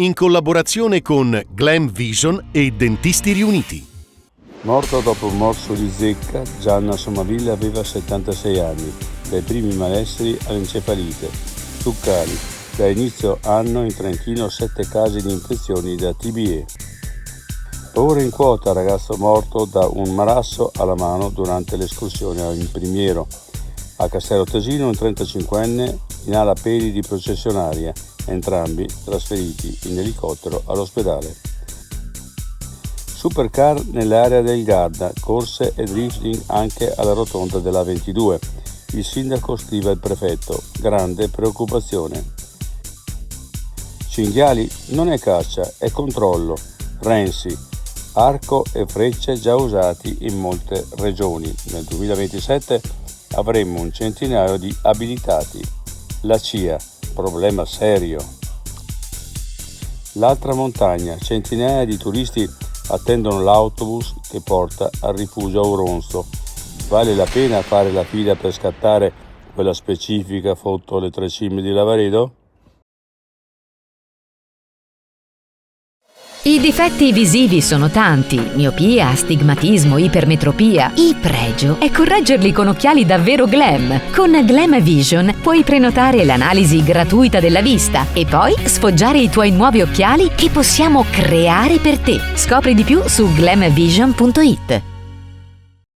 in collaborazione con Glam Vision e Dentisti Riuniti. Morto dopo un morso di zecca, Gianna Somaville aveva 76 anni, dai primi malesseri all'encefalite, succari. Da inizio anno in Trentino 7 casi di infezioni da TBE. Ora in quota ragazzo morto da un marasso alla mano durante l'escursione in Primiero. A Castello Tesino un 35enne inala peli di processionaria, entrambi trasferiti in elicottero all'ospedale. Supercar nell'area del Garda, corse e drifting anche alla rotonda della 22. Il sindaco scrive al prefetto, grande preoccupazione. Cinghiali non è caccia, è controllo. Renzi, arco e frecce già usati in molte regioni. Nel 2027 avremo un centinaio di abilitati. La CIA, problema serio. L'altra montagna, centinaia di turisti attendono l'autobus che porta al rifugio Auronzo. Vale la pena fare la fila per scattare quella specifica foto alle 3 cime di Lavaredo? I difetti visivi sono tanti: miopia, astigmatismo, ipermetropia. Il pregio è correggerli con occhiali davvero glam. Con Glam Vision puoi prenotare l'analisi gratuita della vista e poi sfoggiare i tuoi nuovi occhiali che possiamo creare per te. Scopri di più su glamvision.it.